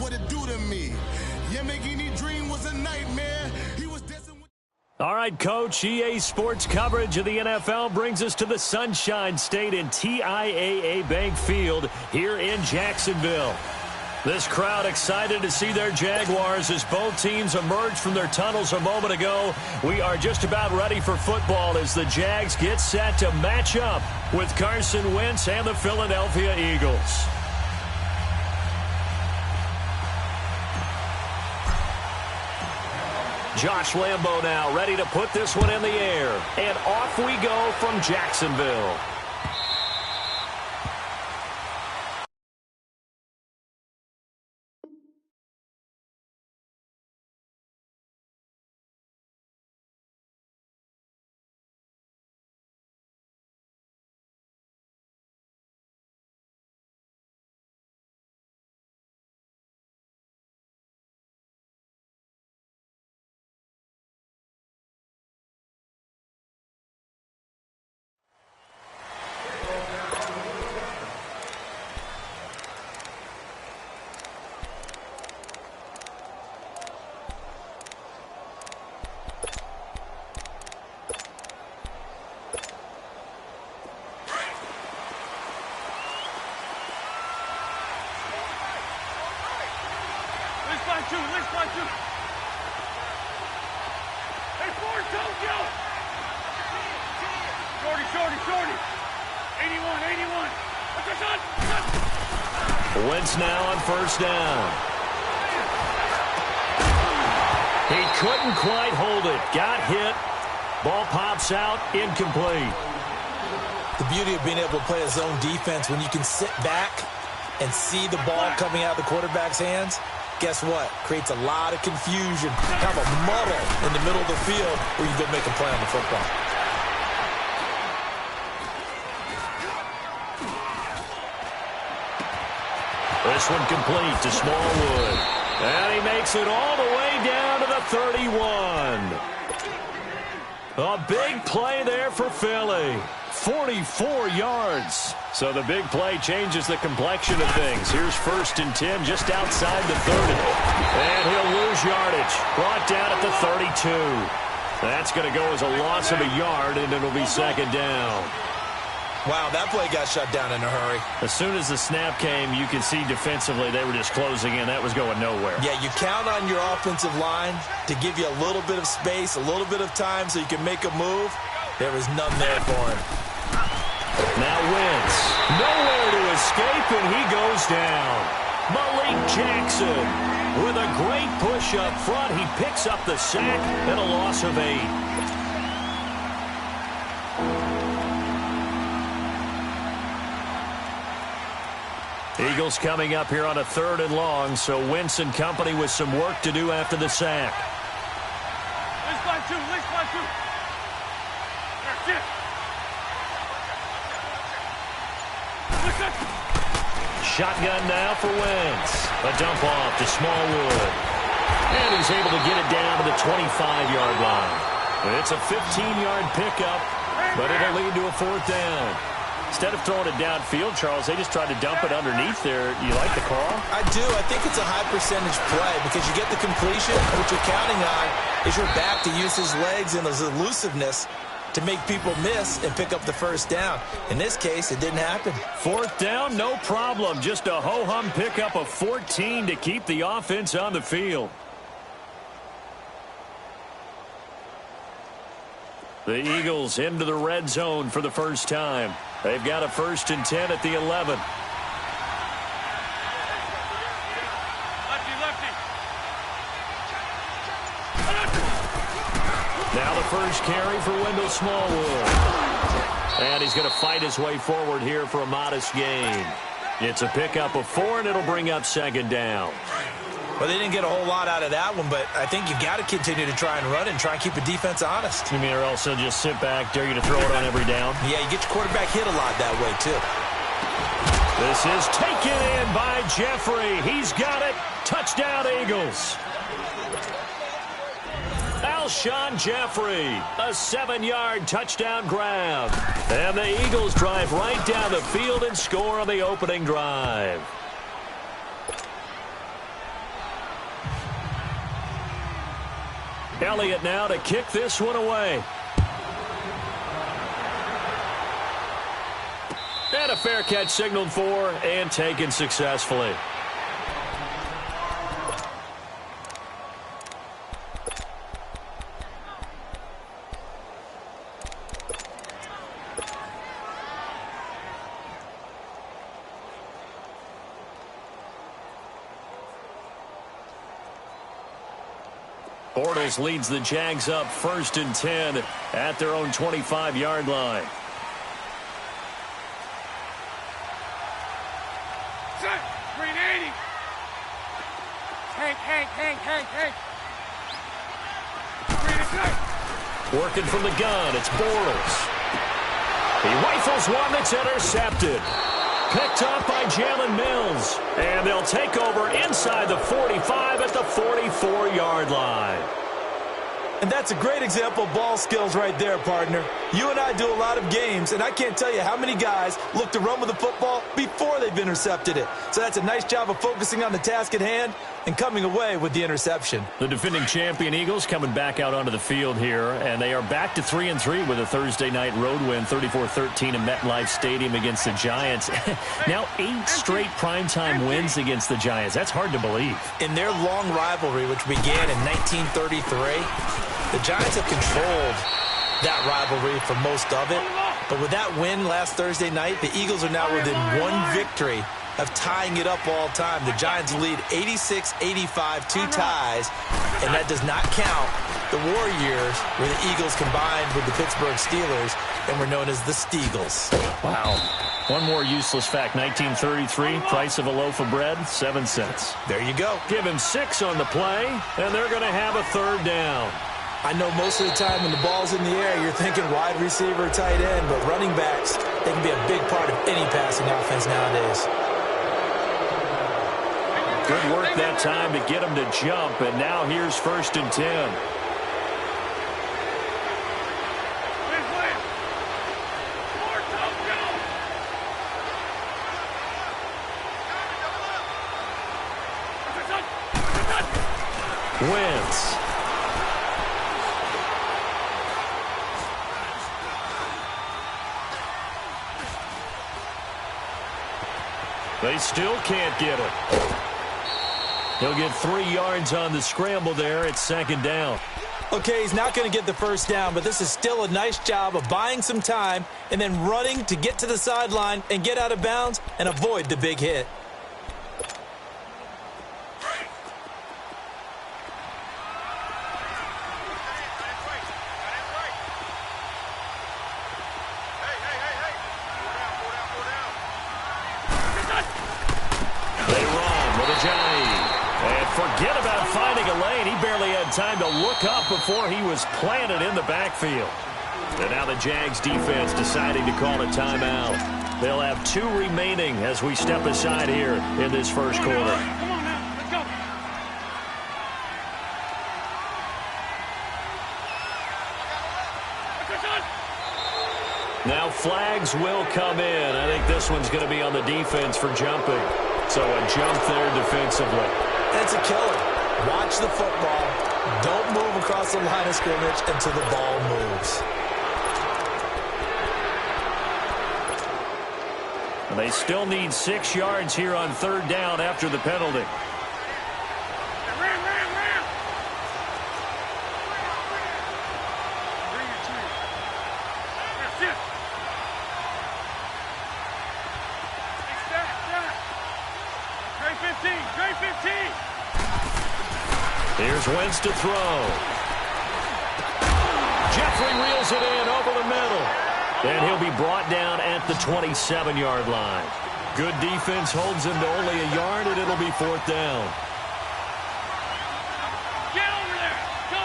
what it do to me. Yamagini dream was a nightmare. He was destined. All right, Coach, EA Sports coverage of the NFL brings us to the Sunshine State in TIAA Bank Field here in Jacksonville. This crowd excited to see their Jaguars as both teams emerged from their tunnels a moment ago. We are just about ready for football as the Jags get set to match up with Carson Wentz and the Philadelphia Eagles. Josh Lambo now ready to put this one in the air. And off we go from Jacksonville. Wentz now on first down. He couldn't quite hold it. Got hit. Ball pops out. Incomplete. The beauty of being able to play a zone defense when you can sit back and see the ball coming out of the quarterback's hands, guess what? Creates a lot of confusion. Kind of a muddle in the middle of the field where you go make a play on the football. This one complete to Smallwood. And he makes it all the way down to the 31. A big play there for Philly. 44 yards. So the big play changes the complexion of things. Here's 1st and 10 just outside the 30. And he'll lose yardage. Brought down at the 32. That's going to go as a loss of a yard, and it'll be 2nd down. Wow, that play got shut down in a hurry. As soon as the snap came, you could see defensively they were just closing in. That was going nowhere. Yeah, you count on your offensive line to give you a little bit of space, a little bit of time so you can make a move. There was none there for him. Now Wentz. Nowhere to escape, and he goes down. Malik Jackson with a great push up front. He picks up the sack and a loss of 8. Eagles coming up here on a 3rd and long, so Wentz and company with some work to do after the sack. Shotgun now for Wentz. A dump off to Smallwood. And he's able to get it down to the 25-yard line. It's a 15-yard pickup, but it'll lead to a 4th down. Instead of throwing it downfield, Charles, they just tried to dump it underneath there. You like the call? I do. I think it's a high percentage play because you get the completion. What you're counting on is your back to use his legs and his elusiveness to make people miss and pick up the 1st down. In this case, it didn't happen. 4th down, no problem. Just a ho-hum pickup of 14 to keep the offense on the field. The Eagles into the red zone for the first time. They've got a 1st and 10 at the 11. Now the first carry for Wendell Smallwood. And he's going to fight his way forward here for a modest gain. It's a pickup of 4, and it'll bring up 2nd down. Well, they didn't get a whole lot out of that one, but I think you got to continue to try and run and try and keep the defense honest. You mean, or else they'll just sit back, dare you to throw it on every down? Yeah, you get your quarterback hit a lot that way, too. This is taken in by Jeffrey. He's got it. Touchdown, Eagles. Alshon Jeffrey, a 7-yard touchdown grab. And the Eagles drive right down the field and score on the opening drive. Elliott now to kick this one away. And a fair catch signaled for and taken successfully. Bortles leads the Jags up 1st and 10 at their own 25-yard line. Working from the gun, it's Bortles. He rifles one that's intercepted. Picked up by Jalen Mills. And they'll take over inside the 45 at the 44-yard line. And that's a great example of ball skills right there, partner. You and I do a lot of games, and I can't tell you how many guys look to run with the football before they've intercepted it. So that's a nice job of focusing on the task at hand and coming away with the interception. The defending champion Eagles coming back out onto the field here, and they are back to 3-3 with a Thursday night road win, 34-13 in MetLife Stadium against the Giants. Now 8 straight primetime wins against the Giants. That's hard to believe. In their long rivalry, which began in 1933, the Giants have controlled that rivalry for most of it. But with that win last Thursday night, the Eagles are now within 1 victory of tying it up all time. The Giants lead 86-85, 2 ties, and that does not count the war years where the Eagles combined with the Pittsburgh Steelers and were known as the Steagles. Wow. One more useless fact, 1933, price of a loaf of bread, 7 cents. There you go. Give him 6 on the play, and they're going to have a 3rd down. I know most of the time when the ball's in the air, you're thinking wide receiver, tight end, but running backs, they can be a big part of any passing offense nowadays. Good work that time to get him to jump, and now here's 1st and 10. Wentz. They still can't get it. He'll get 3 yards on the scramble there. It's 2nd down. Okay, he's not going to get the 1st down, but this is still a nice job of buying some time and then running to get to the sideline and get out of bounds and avoid the big hit. Forget about finding a lane. He barely had time to look up before he was planted in the backfield. And now the Jags defense deciding to call a timeout. They'll have 2 remaining as we step aside here in this 1st quarter. Come on now, let's go. Now flags will come in. I think this one's going to be on the defense for jumping. So a jump there defensively. That's a killer. Watch the football. Don't move across the line of scrimmage until the ball moves. And they still need 6 yards here on 3rd down after the penalty. Here's Wentz to throw. Jeffrey reels it in over the middle. And he'll be brought down at the 27-yard line. Good defense holds him to only a yard, and it'll be 4th down. Get over there. Go.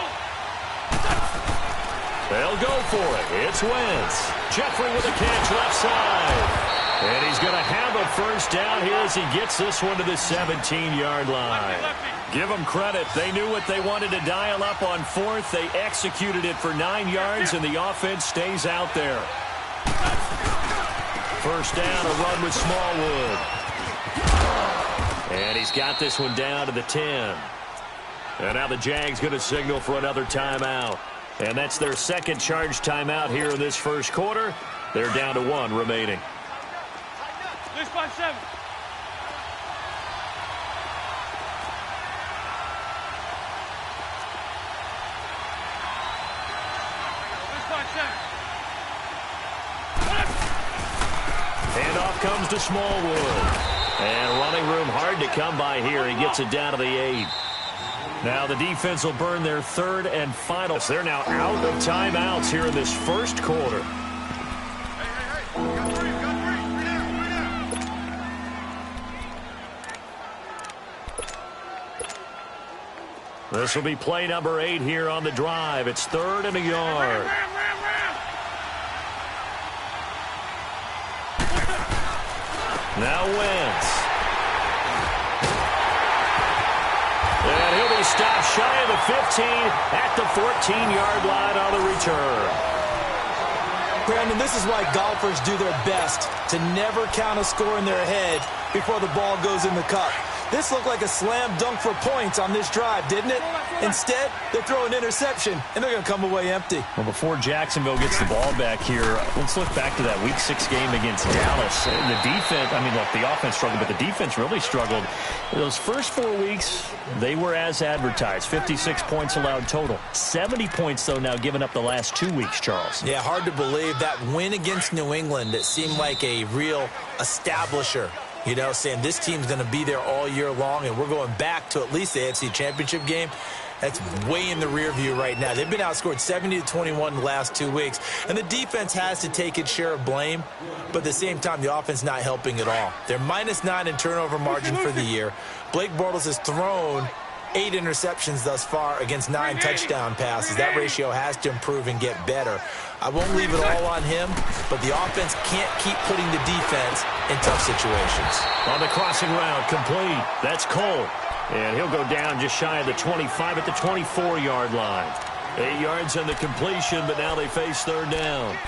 They'll go for it. It's Wentz. Jeffrey with a catch left side. And he's going to have a 1st down here as he gets this one to the 17-yard line. Give them credit. They knew what they wanted to dial up on 4th. They executed it for 9 yards, and the offense stays out there. 1st down, a run with Smallwood. And he's got this one down to the 10. And now the Jags going to signal for another timeout. And that's their second charge timeout here in this first quarter. They're down to 1 remaining. 6-by-7. Handoff comes to Smallwood. And running room hard to come by here. He gets it down to the 8. Now the defense will burn their third and final. They're now out of timeouts here in this first quarter. This will be play number 8 here on the drive. It's 3rd and a yard. Now Wentz. And he'll be stopped shy of the 15 at the 14-yard line on the return. Brandon, this is why golfers do their best to never count a score in their head before the ball goes in the cup. This looked like a slam dunk for points on this drive, didn't it? Instead, they throw an interception, and they're going to come away empty. Well, before Jacksonville gets the ball back here, let's look back to that Week 6 game against Dallas. The defense, look, the offense struggled, but the defense really struggled. Those first 4 weeks, they were as advertised. 56 points allowed total. 70 points, though, now given up the last 2 weeks, Charles. Yeah, hard to believe that win against New England. It seemed like a real establisher. You know, saying this team's going to be there all year long, and we're going back to at least the AFC Championship game. That's way in the rear view right now. They've been outscored 70-21 the last 2 weeks, and the defense has to take its share of blame, but at the same time, the offense not helping at all. They're -9 in turnover margin for the year. Blake Bortles has thrown 8 interceptions thus far against 9 touchdown passes. That ratio has to improve and get better. I won't leave it all on him, but the offense can't keep putting the defense in tough situations. On the crossing route, complete. That's Cole. And he'll go down just shy of the 25 at the 24-yard line. 8 yards on the completion, but now they face 3rd down.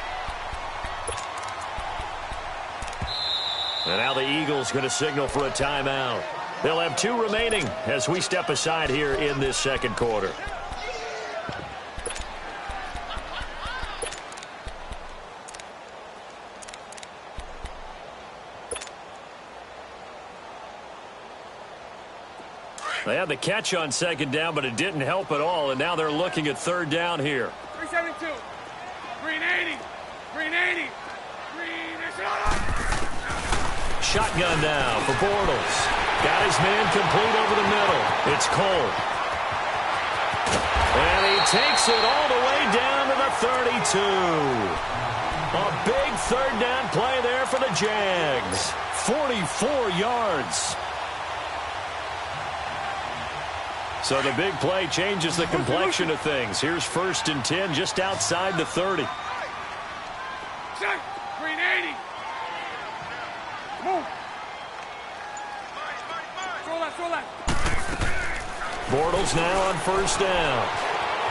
And now the Eagles going to signal for a timeout. They'll have 2 remaining as we step aside here in this second quarter. They had the catch on 2nd down, but it didn't help at all, and now they're looking at 3rd down here. 372. 380. 380. Shotgun now for Bortles. Got his man complete over the middle. It's Cole. And he takes it all the way down to the 32. A big 3rd down play there for the Jags. 44 yards. So the big play changes the complexion of things. Here's 1st and 10 just outside the 30. 380. Move. Throw left. Bortles now on 1st down.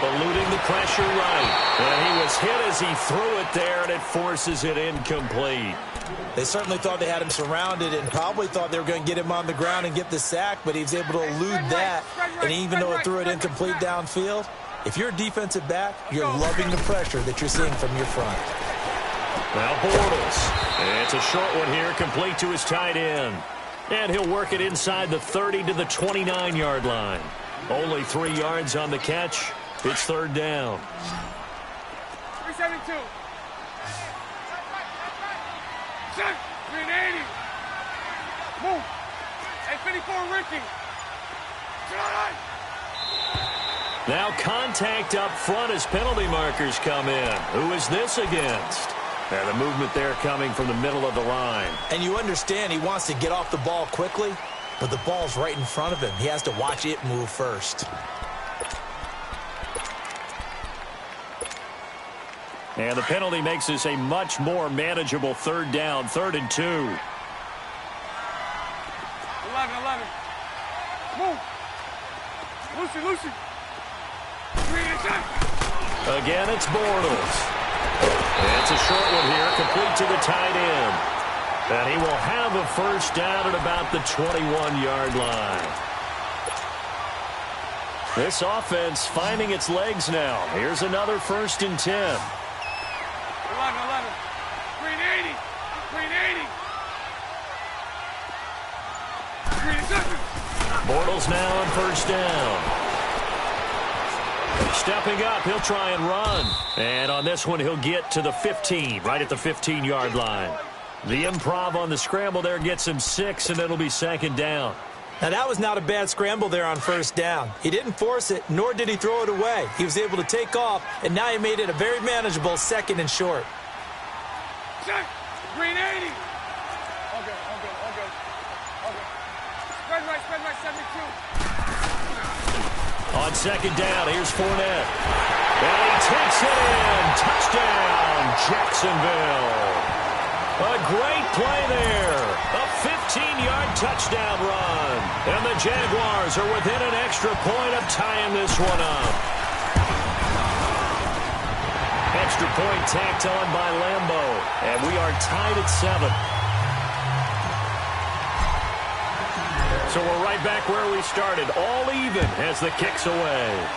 Eluding the pressure right. And he was hit as he threw it there, and it forces it incomplete. They certainly thought they had him surrounded and probably thought they were going to get him on the ground and get the sack, but he was able to elude that. And even though it threw it incomplete downfield, if you're a defensive back, you're loving the pressure that you're seeing from your front. Now Bortles. And it's a short one here, complete to his tight end. And he'll work it inside the 30 to the 29-yard line. Only 3 yards on the catch. It's 3rd down. 372. 380. Move. Hey, 54 Ricky. Now contact up front as penalty markers come in. Who is this against? And the movement there coming from the middle of the line. And you understand he wants to get off the ball quickly, but the ball's right in front of him. He has to watch it move first. And the penalty makes this a much more manageable 3rd down, 3rd and 2. 11. Move. Lucy. Again, it's Bortles. It's a short one here, complete to the tight end. And he will have a 1st down at about the 21-yard line. This offense finding its legs now. Here's another 1st and 10. 11. Green 80. Green 80. Green 7. Bortles now on 1st down. Stepping up, he'll try and run. And on this one, he'll get to the 15, right at the 15-yard line. The improv on the scramble there gets him 6, and it'll be 2nd down. Now, that was not a bad scramble there on 1st down. He didn't force it, nor did he throw it away. He was able to take off, and now he made it a very manageable 2nd and short. Check. Green 80. Okay. Spread right, 72. On 2nd down, here's Fournette. And he takes it in. Touchdown, Jacksonville. A great play there. A 15-yard touchdown run. And the Jaguars are within an extra point of tying this one up. Extra point tacked on by Lambo. And we are tied at 7. So we're right back where we started, all even as the kick's away.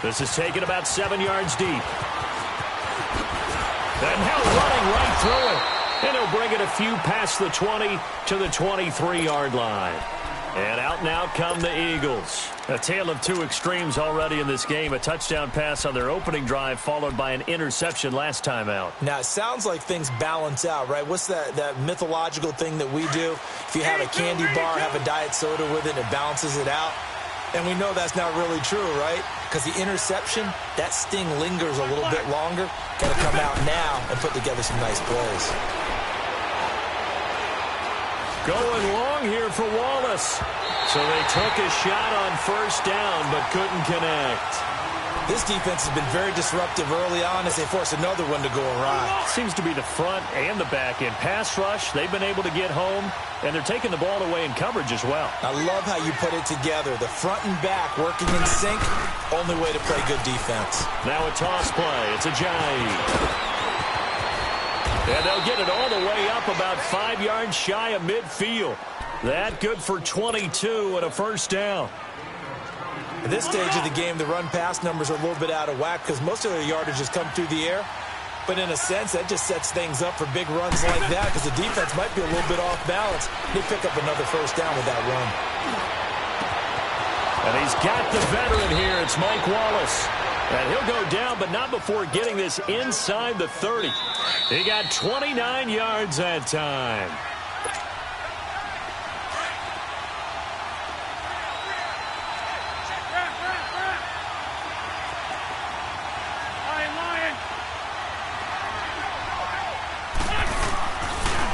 This is taken about 7 yards deep. And now running right through it. And he'll bring it a few past the 20 to the 23-yard line. And out come the Eagles. A tale of two extremes already in this game. A touchdown pass on their opening drive followed by an interception last time out. Now, it sounds like things balance out, right? What's that mythological thing that we do? If you have a candy bar, have a diet soda with it, it balances it out. And we know that's not really true, right? Because the interception, that sting lingers a little bit longer. Got to come out now and put together some nice plays. Going long here for Wallace. So they took a shot on 1st down but couldn't connect. This defense has been very disruptive early on as they force another one to go awry. Seems to be the front and the back end. Pass rush, they've been able to get home, and they're taking the ball away in coverage as well. I love how you put it together. The front and back working in sync, only way to play good defense. Now a toss play. It's a Ajayi. And they'll get it all the way up about 5 yards shy of midfield. That good for 22 and a 1st down. At this stage of the game, the run-pass numbers are a little bit out of whack because most of their yardage has come through the air. But in a sense, that just sets things up for big runs like that because the defense might be a little bit off balance. They pick up another 1st down with that run. And he's got the veteran here. It's Mike Wallace. And he'll go down, but not before getting this inside the 30. He got 29 yards that time.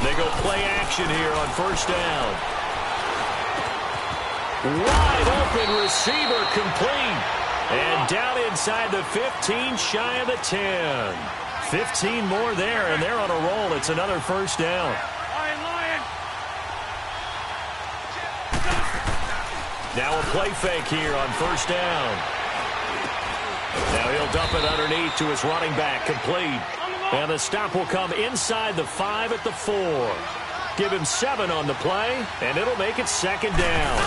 They go play action here on 1st down. Wide open receiver complete. And down inside the 15, shy of the 10. 15 more there, and they're on a roll. It's another 1st down. Now a play fake here on 1st down. Now he'll dump it underneath to his running back, complete. And the stop will come inside the 5 at the 4. Give him 7 on the play, and it'll make it 2nd down.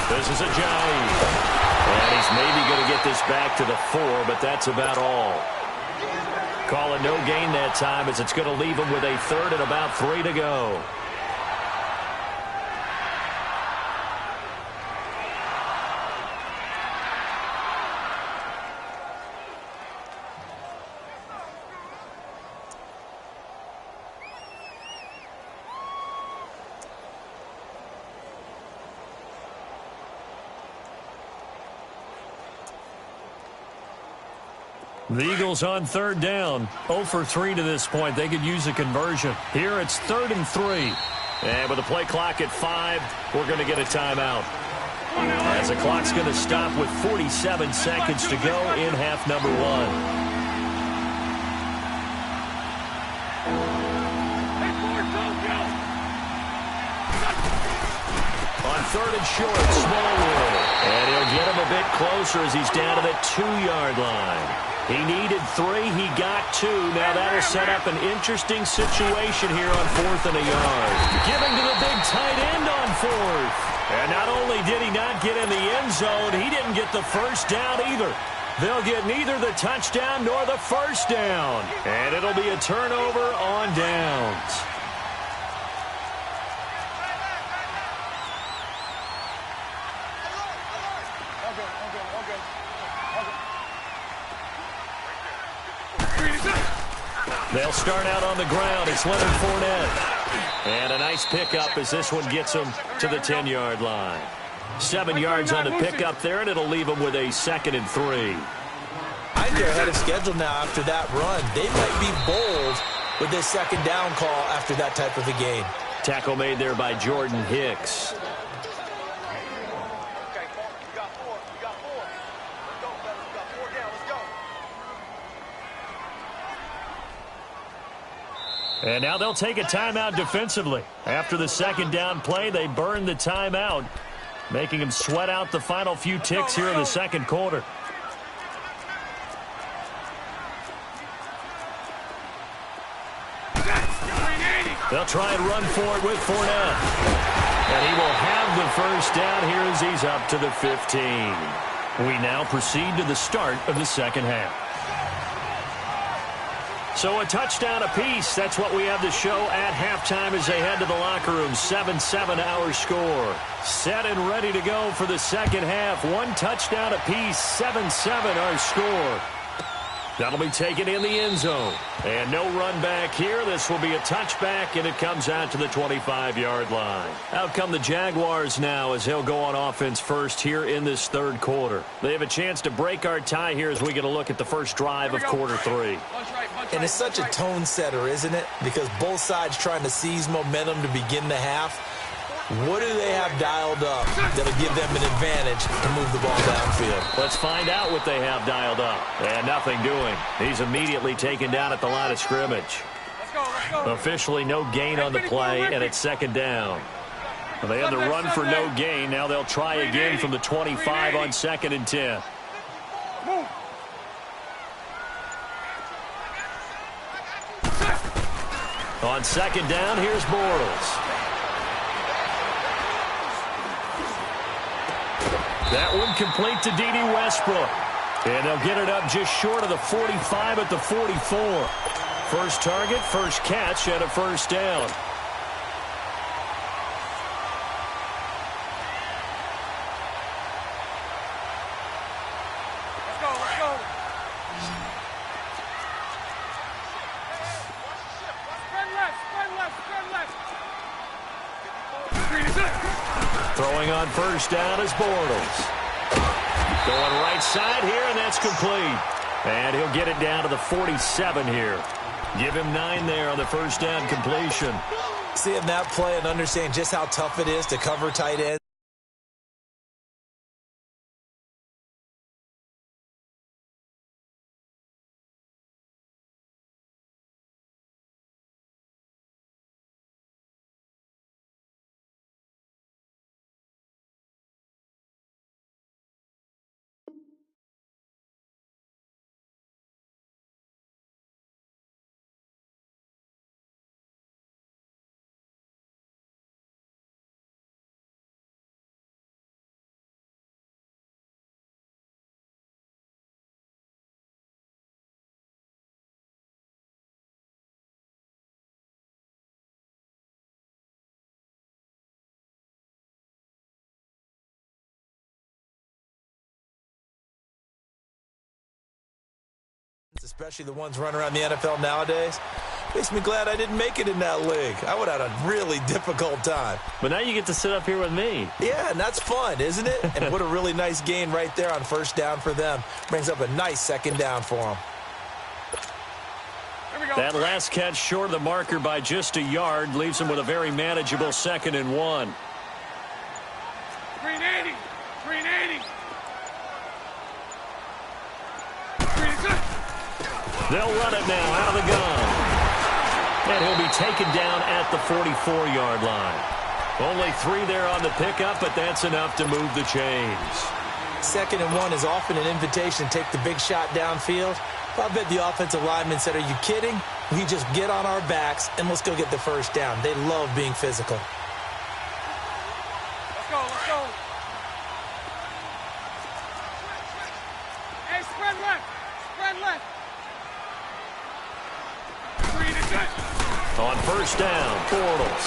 This is Ajayi. And he's maybe going to get this back to the 4, but that's about all. Call it no gain that time as it's going to leave him with a 3rd and about 3 to go. The Eagles on 3rd down. 0 for 3 to this point. They could use a conversion. Here it's 3rd and 3. And with the play clock at 5, we're going to get a timeout. As the clock's going to stop with 47 seconds to go in half number 1. On 3rd and short, Smallwood. And he'll get him a bit closer as he's down to the 2-yard line. He needed 3. He got 2. Now that'll set up an interesting situation here on 4th and a yard. Giving to the big tight end on 4th. And not only did he not get in the end zone, he didn't get the first down either. They'll get neither the touchdown nor the first down. And it'll be a turnover on downs. They'll start out on the ground. It's Leonard Fournette. And a nice pickup as this one gets him to the 10-yard line. 7 yards on the pickup there, and it'll leave them with a 2nd and 3. I think they're ahead of schedule now after that run. They might be bold with this 2nd down call after that type of a game. Tackle made there by Jordan Hicks. And now they'll take a timeout defensively. After the 2nd down play, they burn the timeout, making them sweat out the final few ticks here in the 2nd quarter. They'll try and run for it with Fournette. And he will have the first down here as he's up to the 15. We now proceed to the start of the 2nd half. So a touchdown apiece. That's what we have to show at halftime as they head to the locker room. 7-7 our score. Set and ready to go for the 2nd half. 1 touchdown apiece. 7-7 our score. That'll be taken in the end zone. And no run back here. This will be a touchback, and it comes out to the 25-yard line. Out come the Jaguars now as they'll go on offense first here in this 3rd quarter. They have a chance to break our tie here as we get a look at the first drive of quarter 3. And it's such a tone setter, isn't it? Because both sides trying to seize momentum to begin the half. What do they have dialed up that'll give them an advantage to move the ball downfield? Let's find out what they have dialed up. And nothing doing. He's immediately taken down at the line of scrimmage. Let's go. Officially no gain on the play, and it's 2nd down. They had the run for no gain. Now they'll try again from the 25 on 2nd and 10. Move. On 2nd down, here's Bortles. That one complete to D.D. Westbrook. And they'll get it up just short of the 45 at the 44. First target, first catch, and a first down. Let's go. Spread left. Throwing on first down is Bortles. Going right side here, and that's complete. And he'll get it down to the 47 here. Give him 9 there on the first down completion. Seeing that play and understanding just how tough it is to cover tight ends. Especially the ones running around the NFL nowadays. Makes me glad I didn't make it in that league. I would have had a really difficult time. But now you get to sit up here with me. Yeah, and that's fun, isn't it? And what a really nice gain right there on first down for them. Brings up a nice 2nd down for them. That last catch short of the marker by just a yard leaves them with a very manageable 2nd and 1. 380. They'll run it now out of the gun. And he'll be taken down at the 44-yard line. Only 3 there on the pickup, but that's enough to move the chains. 2nd and 1 is often an invitation to take the big shot downfield. I bet the offensive lineman said, are you kidding? We just get on our backs and let's go get the first down. They love being physical. let's go. Hey, spread left. Spread left. Green is it. On first down, Bortles.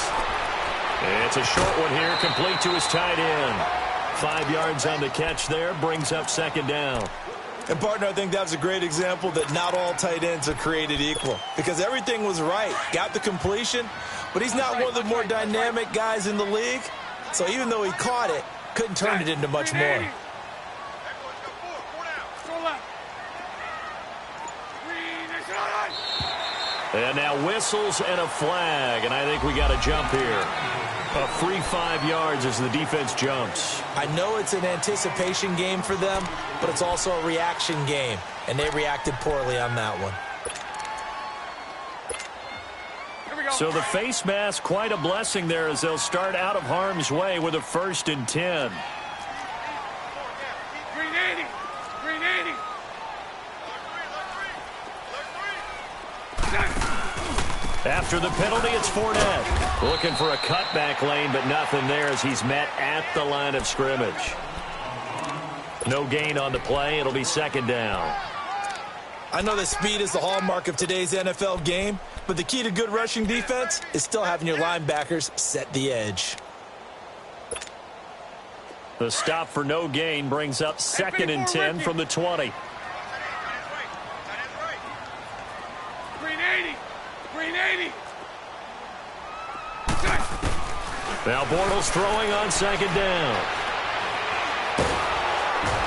It's a short one here, complete to his tight end. 5 yards on the catch there, brings up second down. And, partner, I think that's a great example that not all tight ends are created equal. Because everything was right. Got the completion, but he's not one of the more dynamic guys in the league. So even though he caught it, couldn't turn it into much more. And now whistles and a flag, and I think we got a jump here. A free 5 yards as the defense jumps. I know it's an anticipation game for them, but it's also a reaction game, and they reacted poorly on that one. So the face mask, quite a blessing there as they'll start out of harm's way with a 1st and 10. Green 80. Green 80. After the penalty, it's Fournette. Looking for a cutback lane, but nothing there as he's met at the line of scrimmage. No gain on the play. It'll be second down. I know that speed is the hallmark of today's NFL game, but the key to good rushing defense is still having your linebackers set the edge. The stop for no gain brings up 2nd and 10 from the 20. Green 80. Green 80. Now Bortles throwing on second down.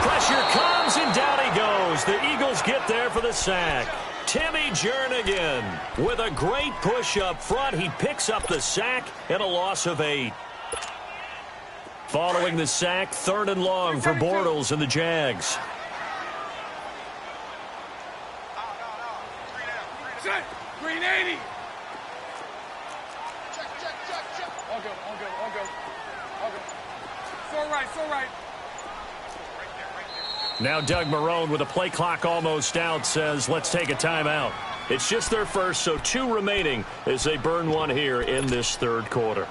Pressure comes, and down he goes. The Eagles get there for the sack. Timmy Jernigan with a great push up front. He picks up the sack and a loss of 8. Following the sack, 3rd and long for Bortles and the Jags. Green 80. All good, all good, all good. All good. So right, so right. Now Doug Marrone with a play clock almost out says, let's take a timeout. It's just their first, so 2 remaining as they burn one here in this 3rd quarter.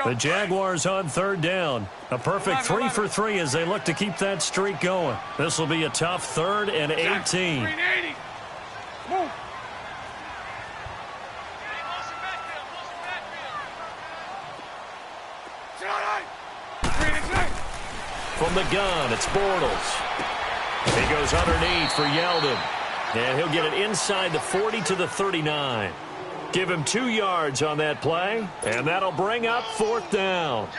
The Jaguars on 3rd down. A perfect 3 for 3 as they look to keep that streak going. This will be a tough 3rd and 18. Green 80. Move. From the gun, it's Bortles. He goes underneath for Yeldon. And he'll get it inside the 40 to the 39. Give him 2 yards on that play, and that'll bring up 4th down.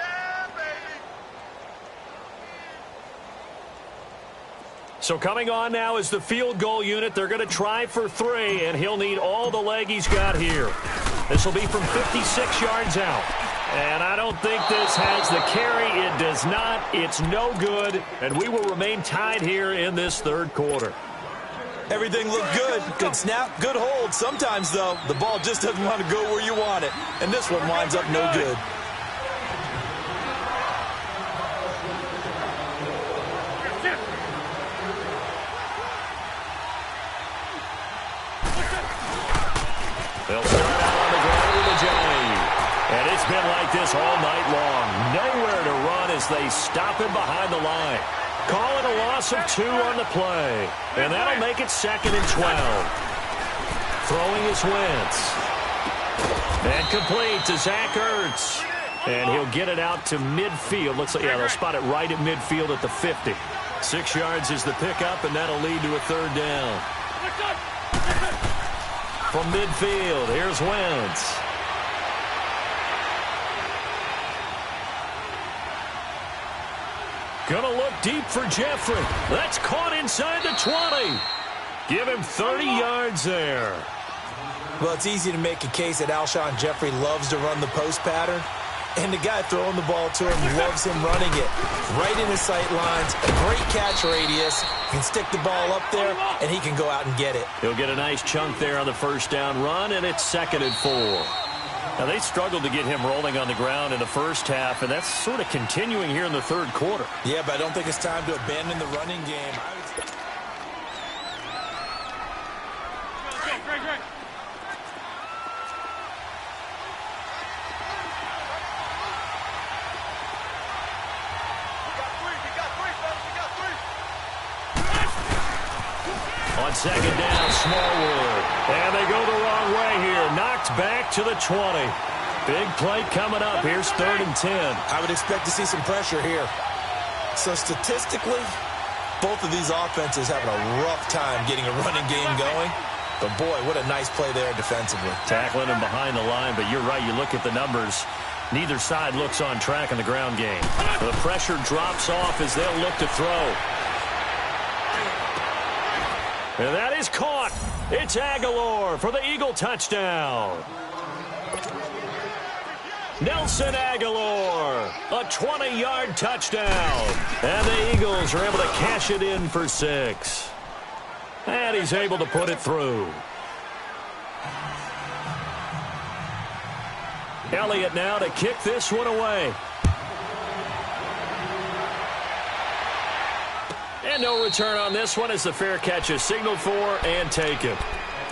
So coming on now is the field goal unit. They're going to try for 3, and he'll need all the leg he's got here. This will be from 56 yards out. And I don't think this has the carry. It does not. It's no good, and we will remain tied here in this 3rd quarter. Everything looked good. Good snap, good hold. Sometimes, though, the ball just doesn't want to go where you want it. And this one winds up no good. They'll start out on the ground with a Johnny. And it's been like this all night long. Nowhere to run as they stop him behind the line. Call it a loss of 2 on the play. And that'll make it 2nd and 12. Throwing is Wentz. And complete to Zach Ertz. And he'll get it out to midfield. Looks like, yeah, they'll spot it right at midfield at the 50. 6 yards is the pickup, and that'll lead to a 3rd down. From midfield, here's Wentz. Gonna look deep for Jeffrey. That's caught inside the 20. Give him 30 yards there. Well, it's easy to make a case that Alshon Jeffrey loves to run the post pattern. And the guy throwing the ball to him loves him running it. Right in his sight lines, a great catch radius. He can stick the ball up there, and he can go out and get it. He'll get a nice chunk there on the 1st down run, and it's 2nd and 4. Now, they struggled to get him rolling on the ground in the first half, and that's sort of continuing here in the third quarter. Yeah, but I don't think it's time to abandon the running game. Great. On second down, Smallwood. And they go the wrong way here. Knocked back to the 20. Big play coming up. Here's 3rd and 10. I would expect to see some pressure here. So statistically, both of these offenses having a rough time getting a running game going. But boy, what a nice play there defensively. Tackling him behind the line, but you're right. You look at the numbers. Neither side looks on track in the ground game. The pressure drops off as they'll look to throw. And that is caught. It's Aguilar for the Eagle touchdown. Nelson Aguilar, a 20-yard touchdown. And the Eagles are able to cash it in for 6. And he's able to put it through. Elliott now to kick this one away. And no return on this one as the fair catch is signaled for and taken.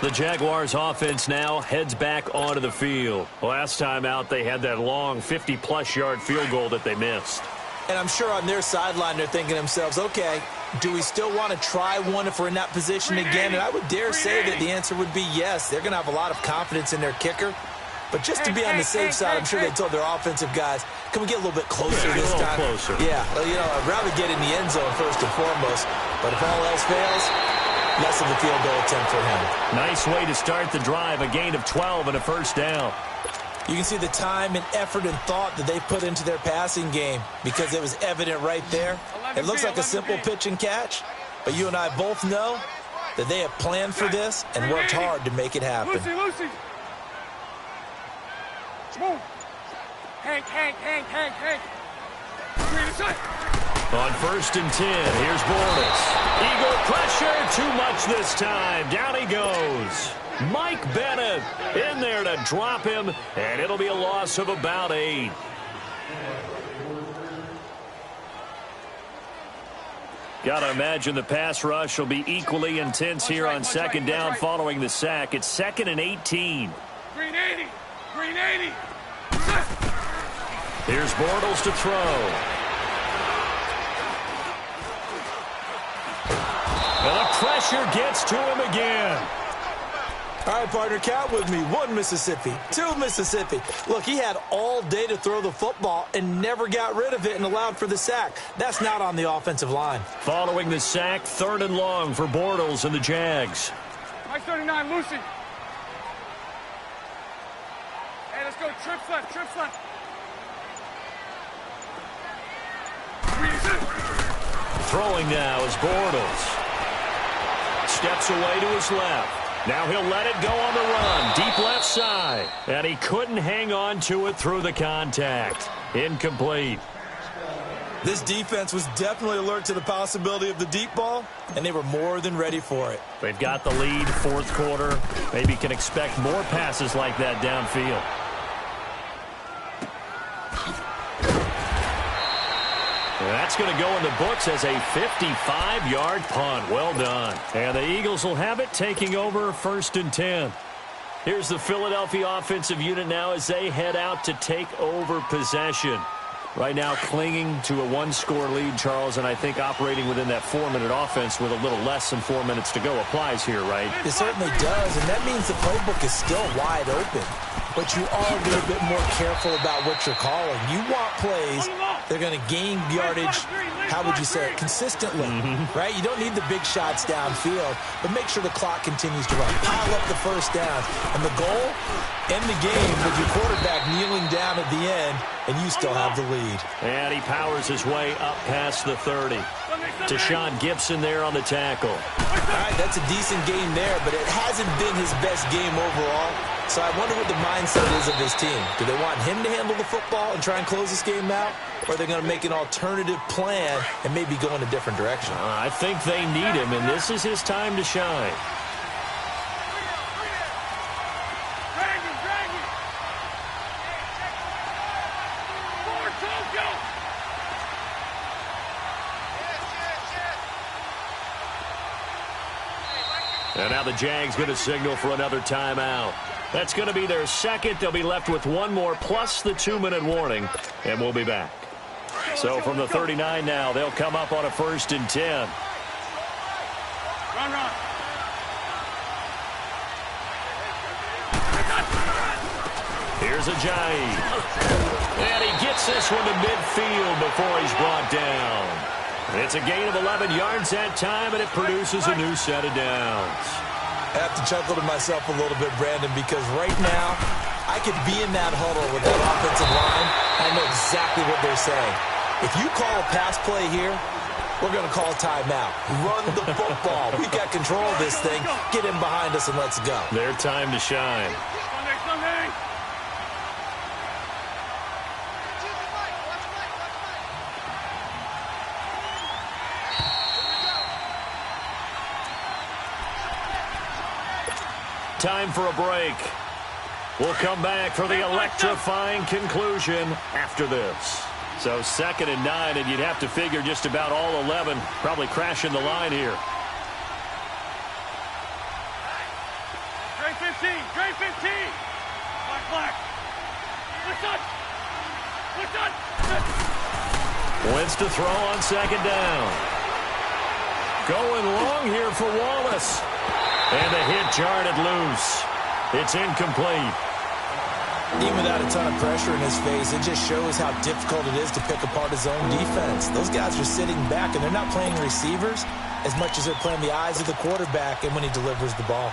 The Jaguars offense now heads back onto the field. Last time out, they had that long 50-plus yard field goal that they missed. And I'm sure on their sideline they're thinking to themselves, okay, do we still want to try one if we're in that position again? And I would dare say that the answer would be yes. They're going to have a lot of confidence in their kicker. But just to be on the safe side, I'm sure they told their offensive guys, can we get a little bit closer this time? Closer. Yeah, well, you know, I'd rather get in the end zone first and foremost. But if all else fails, less of a field goal attempt for him. Nice way to start the drive, a gain of 12 and a first down. You can see the time and effort and thought that they put into their passing game because it was evident right there. It looks like a simple pitch and catch, but you and I both know that they have planned for this and worked hard to make it happen. Lucy. Move. Hank. On 1st and 10, here's Bortles. Eagle pressure, too much this time. Down he goes. Mike Bennett in there to drop him, and it'll be a loss of about 8. Got to imagine the pass rush will be equally intense here on second down following the sack. It's 2nd and 18. Green 80. Here's Bortles to throw. And the pressure gets to him again. All right, partner, count with me. 1 Mississippi, 2 Mississippi. Look, he had all day to throw the football and never got rid of it and allowed for the sack. That's not on the offensive line. Following the sack, 3rd and long for Bortles and the Jags. Mike 39, Lucy. Hey, let's go. Trips left. Throwing now is Bortles. Steps away to his left. Now he'll let it go on the run. Deep left side. And he couldn't hang on to it through the contact. Incomplete. This defense was definitely alert to the possibility of the deep ball, and they were more than ready for it. They've got the lead, 4th quarter. Maybe can expect more passes like that downfield. That's going to go in the books as a 55-yard punt. Well done. And the Eagles will have it, taking over 1st and 10. Here's the Philadelphia offensive unit now as they head out to take over possession. Right now clinging to a 1-score lead, Charles, and I think operating within that 4-minute offense with a little less than 4 minutes to go applies here, right? It certainly does, and that means the playbook is still wide open. But you are a little bit more careful about what you're calling. You want plays they're going to gain yardage, how would you say it, consistently, right? You don't need the big shots downfield, but make sure the clock continues to run. Pile up the first down. And the goal, end the game with your quarterback kneeling down at the end, and you still have the lead. And he powers his way up past the 30. To Sean Gibson there on the tackle. All right, that's a decent game there, but it hasn't been his best game overall. So I wonder what the mindset is of his team. Do they want him to handle the football and try and close this game out? Or are they going to make an alternative plan and maybe go in a different direction? I think they need him, and this is his time to shine. And now the Jags going to signal for another timeout. That's going to be their second. They'll be left with one more plus the 2-minute warning, and we'll be back. So from the 39 now, they'll come up on a 1st and 10. Run. Here's Ajayi. And he gets this one to midfield before he's brought down. It's a gain of 11 yards that time, and it produces a new set of downs. I have to chuckle to myself a little bit, Brandon, because right now I could be in that huddle with that offensive line. I know exactly what they're saying. If you call a pass play here, we're going to call a timeout. Run the football. We've got control of this thing. Get in behind us and let's go. Their time to shine. Sunday. Time for a break. We'll come back for the electrifying conclusion after this. So 2nd and 9, and you'd have to figure just about all 11 probably crashing the line here. Trey 15. Black. What's up? Wentz to throw on 2nd down. Going long here for Wallace. And the hit jarred it loose. It's incomplete. Even without a ton of pressure in his face, it just shows how difficult it is to pick apart his own defense. Those guys are sitting back, and they're not playing receivers as much as they're playing the eyes of the quarterback and when he delivers the ball.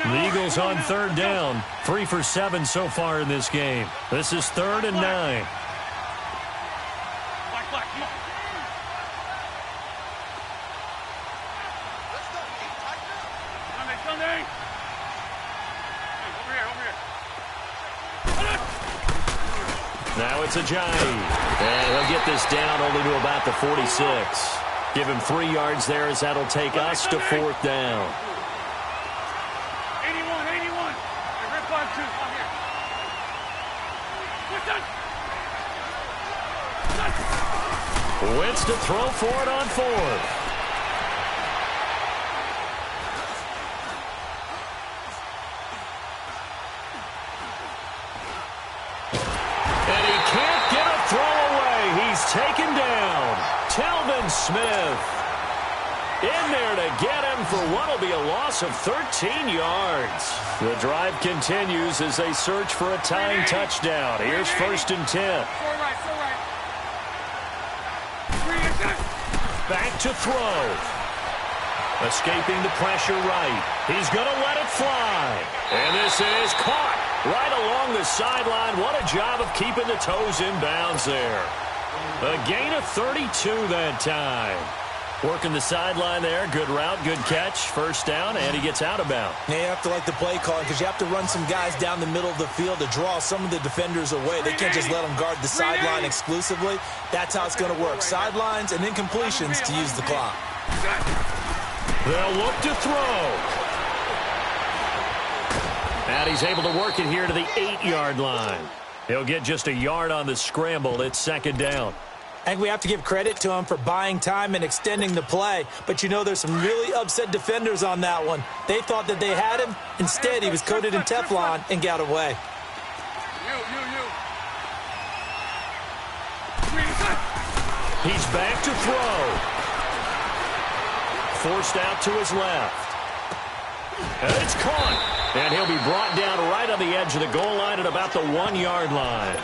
The Eagles on 3rd down. 3 for 7 so far in this game. This is 3rd and 9. Black, come on. Sunday. Over here. Now it's Ajayi. And he'll get this down only to about the 46. Give him 3 yards there as that'll take us to 4th down. 81. Hey, red 5-2. On here. Wentz to throw for it on 4th. Taken down. Telvin Smith in there to get him for what will be a loss of 13 yards. The drive continues as they search for a tying touchdown. Here's 1st and 10. Back to throw. Escaping the pressure right. He's going to let it fly. And this is caught right along the sideline. What a job of keeping the toes in bounds there. A gain of 32 that time. Working the sideline there. Good route, good catch. 1st down, and he gets out of bounds. Now you have to like the play call because you have to run some guys down the middle of the field to draw some of the defenders away. They can't just let them guard the sideline exclusively. That's how it's going to work. Sidelines and incompletions to use the clock. They'll look to throw. And he's able to work it here to the 8-yard line. He'll get just a yard on the scramble. It's 2nd down. I think we have to give credit to him for buying time and extending the play. But, you know, there's some really upset defenders on that one. They thought that they had him. Instead, he was coated in Teflon and got away. He's back to throw. Forced out to his left. And it's caught. And he'll be brought down right on the edge of the goal line at about the 1-yard line.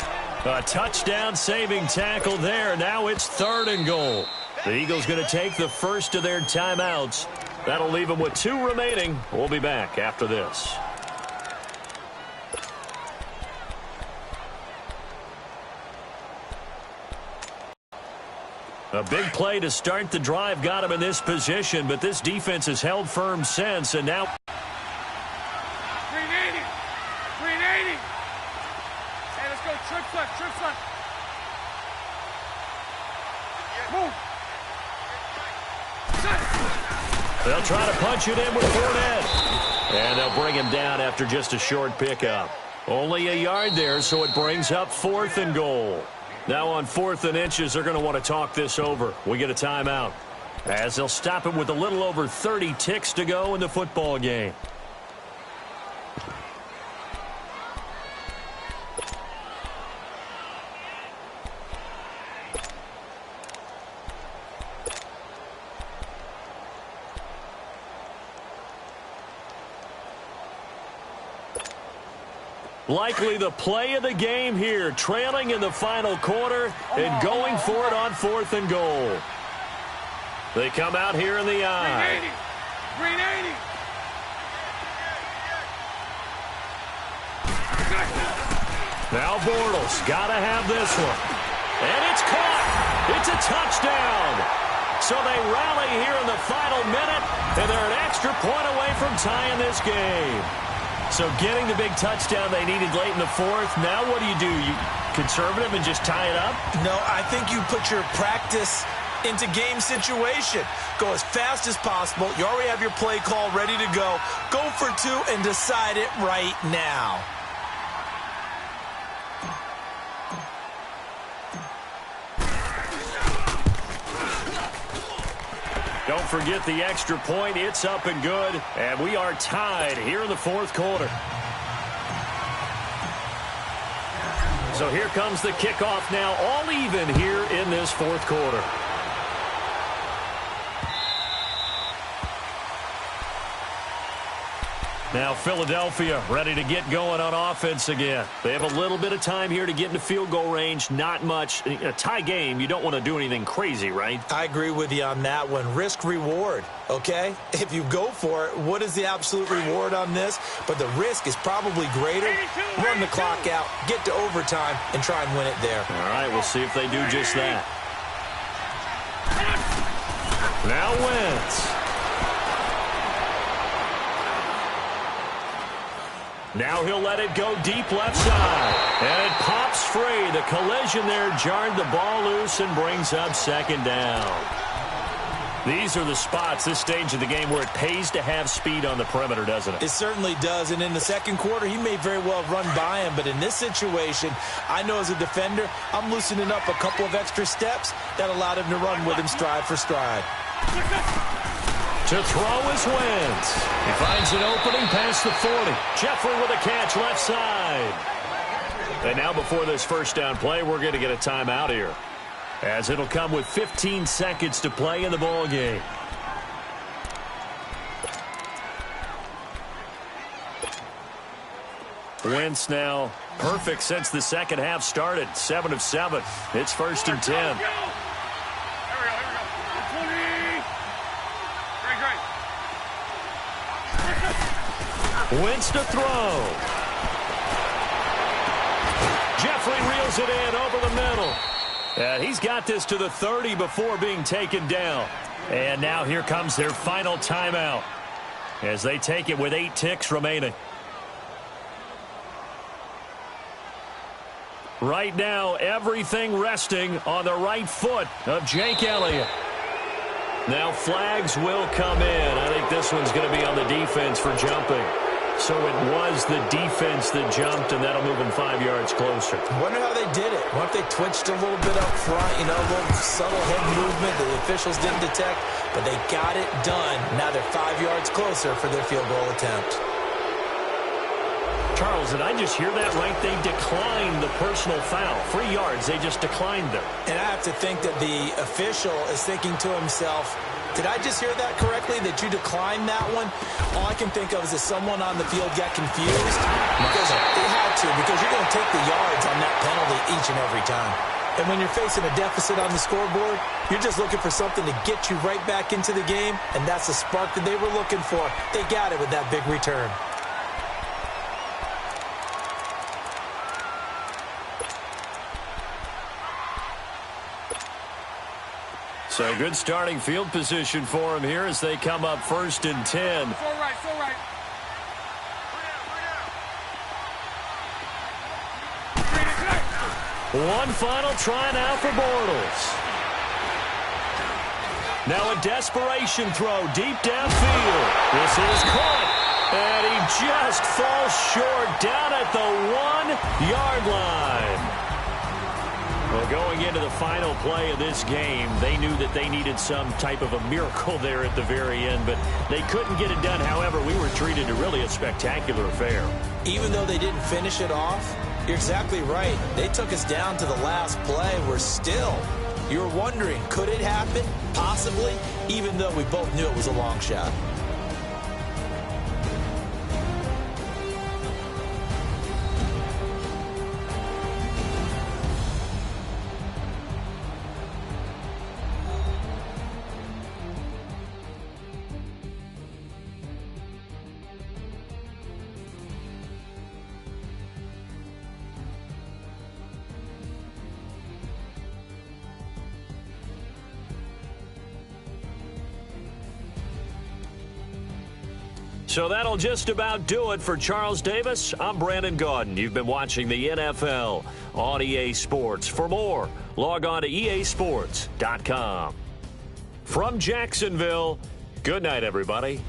A touchdown-saving tackle there. Now it's 3rd and goal. The Eagles going to take the first of their timeouts. That'll leave them with 2 remaining. We'll be back after this. A big play to start the drive got him in this position, but this defense has held firm since, and now... 380. Hey, let's go. Trip left. Move. They'll try to punch it in with Fournette. And they'll bring him down after just a short pickup. Only a yard there, so it brings up 4th and goal. Now on 4th and inches, they're going to want to talk this over. We get a timeout. as they'll stop it with a little over 30 ticks to go in the football game. Likely the play of the game here, trailing in the final quarter and going for it on 4th and goal. They come out here in the eye. Green 80. Now Bortles got to have this one. And it's caught. It's a touchdown. So they rally here in the final minute, and they're an extra point away from tying this game. So getting the big touchdown they needed late in the 4th. Now what do? You conservative and just tie it up? No, I think you put your practice into game situation. Go as fast as possible. You already have your play call ready to go. Go for 2 and decide it right now. Don't forget the extra point. It's up and good. And we are tied here in the 4th quarter. So here comes the kickoff now, all even here in this 4th quarter. Now Philadelphia ready to get going on offense again. They have a little bit of time here to get into field goal range. Not much. A tie game, you don't want to do anything crazy, right? I agree with you on that one. Risk reward, okay? If you go for it, what is the absolute reward on this? But the risk is probably greater. Run the clock out, get to overtime, and try and win it there. All right, we'll see if they do just that. Now Wentz. Now he'll let it go deep left side. And it pops free. The collision there jarred the ball loose and brings up 2nd down. These are the spots, this stage of the game, where it pays to have speed on the perimeter, doesn't it? It certainly does. And in the 2nd quarter, he may very well run by him. But in this situation, I know as a defender, I'm loosening up a couple of extra steps that allowed him to run with him stride for stride. To throw is Wentz. He finds an opening past the 40. Jeffrey with a catch left side. And now before this first down play, we're going to get a timeout here, as it'll come with 15 seconds to play in the ball game. Wentz now perfect since the 2nd half started. 7 of 7. It's 1st and 10. Wentz to throw. Jeffrey reels it in over the middle. And he's got this to the 30 before being taken down. And now here comes their final timeout, as they take it with 8 ticks remaining. Right now, everything resting on the right foot of Jake Elliott. Now flags will come in. I think this one's going to be on the defense for jumping. So it was the defense that jumped, and that'll move them 5 yards closer. Wonder how they did it. What if they twitched a little bit up front, a little subtle head movement that the officials didn't detect, but they got it done. Now they're 5 yards closer for their field goal attempt. Charles, did I just hear that right? They declined the personal foul. 3 yards, they just declined them. And I have to think that the official is thinking to himself, did I just hear that correctly, that you declined that one? All I can think of is that someone on the field got confused. Because they had to, because you're going to take the yards on that penalty each and every time. And when you're facing a deficit on the scoreboard, you're just looking for something to get you right back into the game, and that's the spark that they were looking for. They got it with that big return. So good starting field position for him here as they come up 1st and 10. So right, so right. One final try now for Bortles. Now a desperation throw deep downfield. This is caught. And he just falls short down at the 1-yard line. Well, going into the final play of this game, they knew that they needed some type of a miracle there at the very end, but they couldn't get it done. However, we were treated to really a spectacular affair. Even though they didn't finish it off, you're exactly right. They took us down to the last play. We're still, you're wondering, could it happen? Possibly, even though we both knew it was a long shot. So that'll just about do it for Charles Davis. I'm Brandon Gaudin. You've been watching the NFL on EA Sports. For more, log on to easports.com. From Jacksonville, good night, everybody.